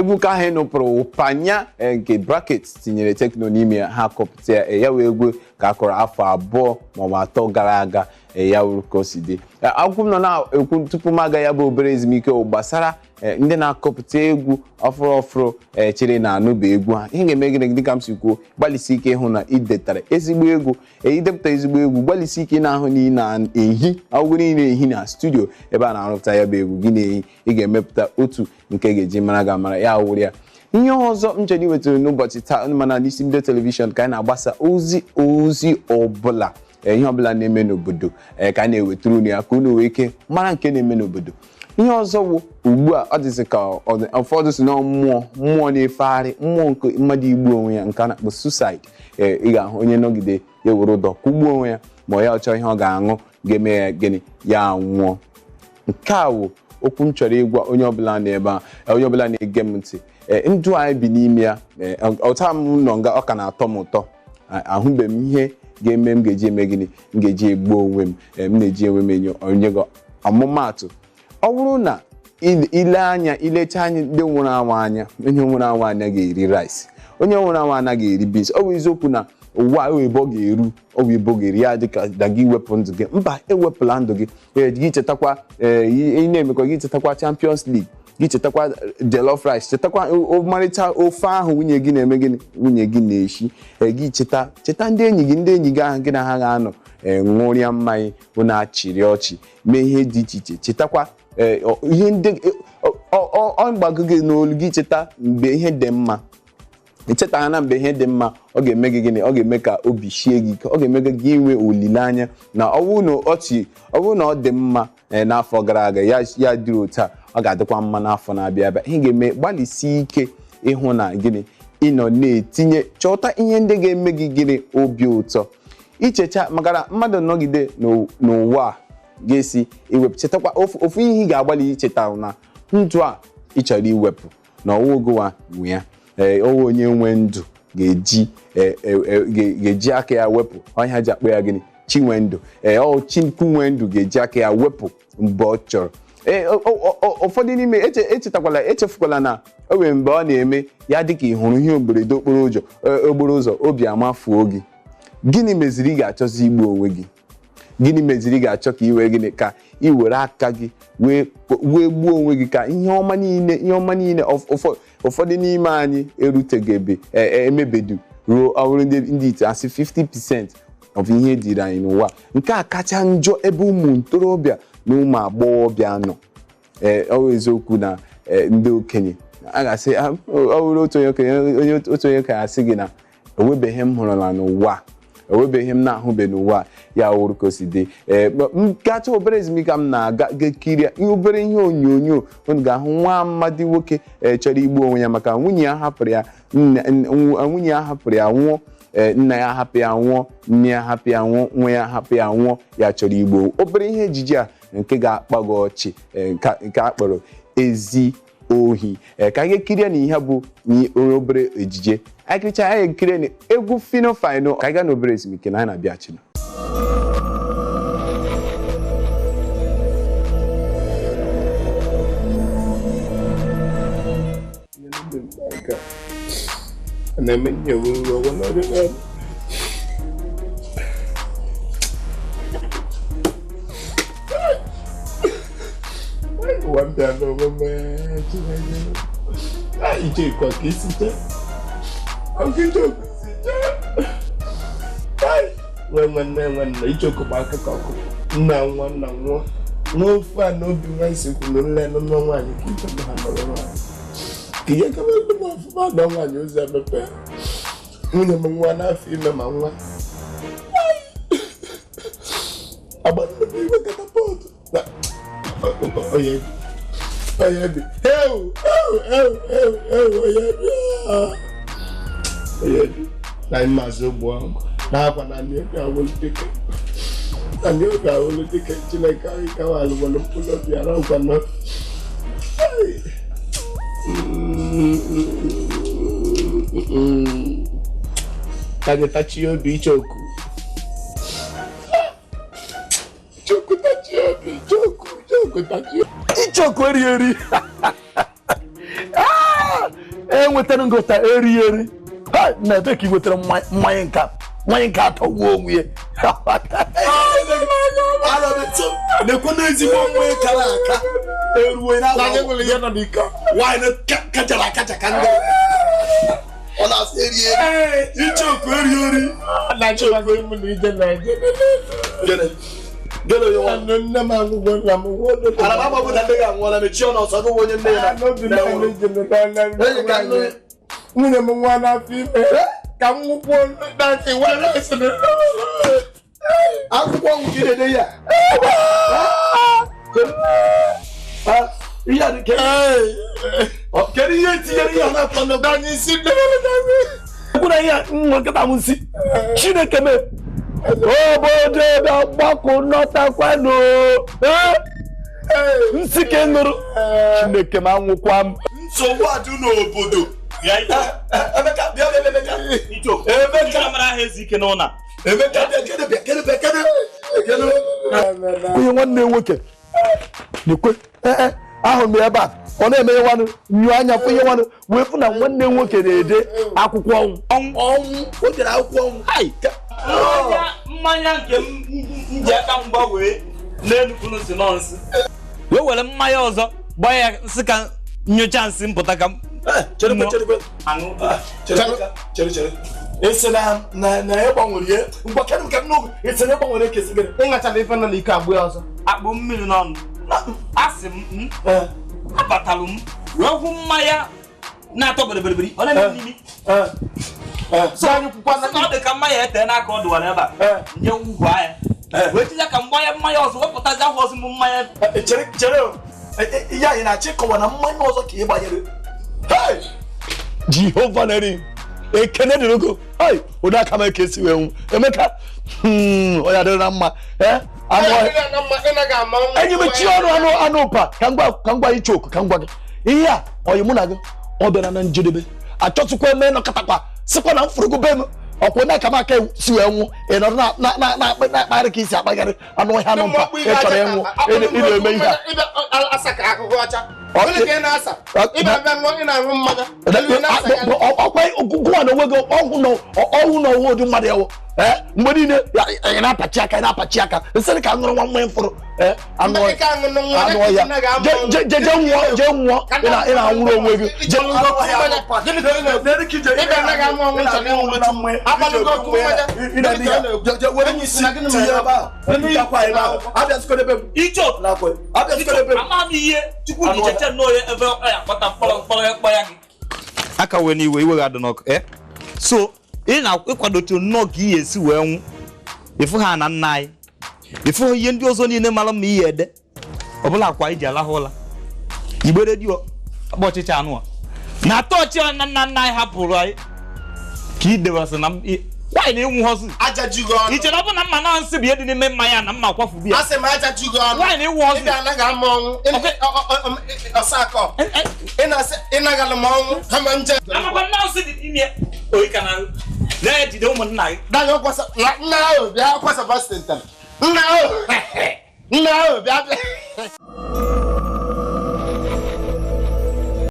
egwu ka ha nụpụrụ panya nke brackets tinyere Tekno n'ime ha kọpụta ya wee egwu ka akọrọ afọ abụọ ma ọ bụ atọ gara aga ya wuru ka o si dị akwụkwọ m nọ na-ekwu tupu m aga ya bụ obere ezumike gbasara ndị na-akọpụta egwu ọfụrụ chere na anụba egwu ha ihe ga-eme gịnị dịka m si kwuo gbalịsi ike ịhụ na idetara ezigbo egwu idepụta ezigbo egwu gbalịsi ike na-ahụ na ị na-ehi ọgwụ niile ehi na studio ebe a na-arụpụta ya bụ egwu gị na-ehi ị ga-emepụta otu nke ga-eji mara ga amara ya wụrụ ya ihe ọzọ m chọrọ iwetara n'ụbọchị taa mana n'isi mbido telivishọn ka anyị na-agbasa ozi ọbụla ihe ọbụla na-eme n'obodo ka a na-ewetara unu ya ka unu wee ike mara nke na-eme n'obodo ihe ọzọ wụ ugbu a ọ dịzị ka ụfọdụ si na mmụọ na-efegharị mmụọ nke mmadụ igbu onwe ya nke a na-akpọ suicide ị ga-ahụ onye nọgide ya were ụdọ kụgbuo onwe ya ma ya chọọ ihe ọ ga-aṅụ ga-eme ya gịnị ya nwụọ nke a wụ okwu m chọrọ ịgwa onye ọbụla n'ebe a onye ọbụla na-ege m ntị ndụ anyị bi n'ime ya ọta m nọ nga ọ ka na-atọ m ụtọ ahụbeghị m ihe ga-eme m ga-eji eme gịnị m ga-eji egbu onwe m na-eji enwe m enyo onye gị ọmụmaatụ ọ bụrụ na ilecha anya ndị nwụrụ anwụ anya onye nwụrụ anwụ anaghị eri rice onye nwụrụ anwụ anaghị eri beans ọ bụ eziokwu na ụwa oyibo ga-eru oyibo ga-eri ya dịka gị wepụ ndụ gị mba ewepụla ndụ gị gị chetakwa ị na-emekọ gị chetakwa Champions League gị chetakwa jollof rice chetakwa ọmarịcha ofe ahụ nwunye gị na-eme gịnị nwunye gị na-eshi gị cheta ndị enyi gị ahụ gị na ha ga-anọ ṅụrịa mmanya bụ na-achịrị ọchị mee ihe dị iche iche chetakwa ihe ndị ọ gbago gị n'olu gị cheta mgbe ihe dị mma echeta na mgbe ihe dị mma ọ ga-eme gị gịnị ọ ga-eme ka obi shie gị ọ ga-eme gị inwe olileanya na ọ bụrụ na ọ dị mma n'afọ gara aga ya dịrị otu a ọ ga-adịkwa mma n'afọ na-abịa abịa ihe ga-eme gbalịsi ike ịhụ na gịnị ịnọ na-etinye chọta ihe ndị ga-eme gị gịnị obi ụtọ ichecha maka na mmadụ nọgide n'ụwa ga-esi iwepụ chetakwa ofu ihe ị ga-agbalị icheta na ndụ a ị chọrọ iwepụ na ọwụ ogowa nwe ya ọwụ onye nwe ndụ ga-eji aka ya wepụ ọnya ji akpọ ya gịnị chinwe ndụ chinku nwe ndụ ga-eji aka ya wepụ mgbe ọ chọrọ ụfọdụ n'ime echefukwala na o nwere mgbe ọ na-eme ya dịka ị hụrụ ihe mberede okporo ụzọ obi amafuo gị gịnị meziri ị ga-achọzi igbu onwe gị gịnị meziri ị ga-achọ ka iwere gịnị ka ị were aka gị wee gbuo onwe gị ka ihe ọma niile ụfọdụ n'ime anyị erutegebe emebedu ruo ọhụrụ ndị ite asị 50% of ihe dịrị anyị n'ụwa nke a kacha njọ ebe ụmụ ntorobịa na ụmụ agbọghọbịa nọ ọ eziokwu na ndị okenye a ga-asị ọ bụrụ otu onye ka asị gị na enwebeghị m hụrụla n'ụwa enwebeghị m na-ahụbeghị n'ụwa ya wụrụ ka o si dị gacha obere ezumike m na-aga kirie obere ihe onyonyo unu ga-ahụ nwa amadi nwoke chọrọ igbu onwe ya maka nwunye ya hapụrụ ya nwụọ nna ya hapụ ya nwụọ nne ya hapụ ya nwụọ nwa ya hapụ ya nwụọ ya chọrọ igbo obere ihe ejije a nke ga-akpago ọchị nke a kpọrọ ezi ohi ka anyị kirie na ihe bụ obere ejije anyị kiricha anyị kirie na egwu Fino Fino ka anyị gaa n'obere ezumike na anyị na-abịachi ichoko bụ akụkọ nna nwa n'ofe a n'obi nwa nsikwulu nle n'ụlọ nwaanyị ka ichoko ha nọrọ nwaanyị ka ihe kebe ndị m ọfụma na nwaanyị ụzọ emepe nwunye m nwa n'afọ ime ma nwa agbanụrụ m iwe katapọtụ na onye bi onye bi na mmazi ogbu ahụ n'akwa na ndị oge awoliteke na ndị oge awoliteke Chineke ahụ ikawa alụgbọrọ mkpụrụ obi ara nkwa nọ ka gị tachi obi ichoku tachi obi ichoku tachi obi ichoku eri nwetara ngota eri ha na ebe ka nwetara mmanya nka atọ gbuo onwe ya arabeto nekwo n'ezigbo nwe kara aka eruwe na anyị nwere ihe nọ n'ike wine kajara kaja ka ndị ọ na-asị eri ichoku eri na chọrọ ịmụ na ije na ije gele yo nne m agwụgwọ na m nwodo ala mama bụ na ndị ga-anwụọla mechi ọnụ ọsọ gụ onye nne ya nwunye m nwa n'afọ ime ka m nwụpụ dantị were esere akwụkwọ nwụ gị na-ede ya ihe adị kedu ihe tinyere ihe na-atọ ndụ anyị isi kwuna ihe nwa nkịta m nsi Chineke mee obodo ga-agbakọ nọtakwanụ nsi ka nụrụ Chineke m anwụkwa m nsogbu adị n'obodo Emeka bịa onye nwanne nwoke nekwe ahụ m ebe a ọ na-emeghe nwanụ nyụọ anya fụ ihe nwanụ wee fụ na nwanne nwoke na-ede akwụkwọ ọnwụ o jere akwụkwọ ọnwụ mmanya nke m ji aka mgba wee n'enugwu si nọnsị wee were mmanya ọzọ gbaa ya nsị ka nyocha nsị mpụta ka chere esi na ịgbanwere ihe mgbe kedụ nke n'oge esi na ịgbanwere ekesi gịnị ịṅachara ife nọ n'ike agbụ ya ọzọ akpụ mmiri n'ọnụ asị m abatalụ m wee hụ mmanya na-atọ berebere ọ na-eme n'imi ọ dị ka mmanya ete n'aka ọ dụwara ebe a nye ugwu anya wee tinye ka mgbanya mmanya ọzọ wepụtazi ahụ ọzọ m mmanya chere ihe anyị na-achị kọwa na mmanya ọzọ ka ị gbanyere Jehova neri ekene dịrị ogo ụdị aka m eke si wee nwụ Emeka ọ ya dịrị na mma enyi m chi ọnụ anụ ụpa ka m gwa iche oku ka m gwa gị ihe a ọyị mụ na gị ọ bịara na njedebe achọtụkwa eme nọkọtakwa sịkwa na mfụrụgụ be m ọkwụ na aka m aka si wee nwụ ị nọrọ na-akpagharị ka isi akpagharị anụ ọhịa anụ mpa ị chọrọ ịnwụ ị na-eme ihe ọkwa gụwa na onwe gị ọhụụ na ọwụ ụdị mmadụ ewu mgbe niile ị na-apachi aka nsịrị ka ṅụrụ nwa mmanya fụrụ anụ ọhịa jee nwụọ ị na-anwụrụ onwe gị aka wee n'iwe iwe ga-adị n'ọkụ so ị na-ịkwadote nnọọ ka ihe esi wee nwụ ịfụ ha na nna anyị ịfụ ihe ndị ọzọ niile mara mma ihe ede ọbụla akwa iji alahụ ụla igbe redio akpa ọchịcha anụ a na atọ ọchị na nna anyị hapụrụ anyị ka ị dewasị na nwaanyị na-enwu họzi iche na ọ bụ na mma na nsị bụ ihe dị n'ime mmanya na mma kwafu biya nwaanyị na-enwu họzi amakwa nna nsị dị n'ime oyi ka na na-ejide ụmụnna gị nna ahụ bịa kwasa bọstin nna ahụ bịa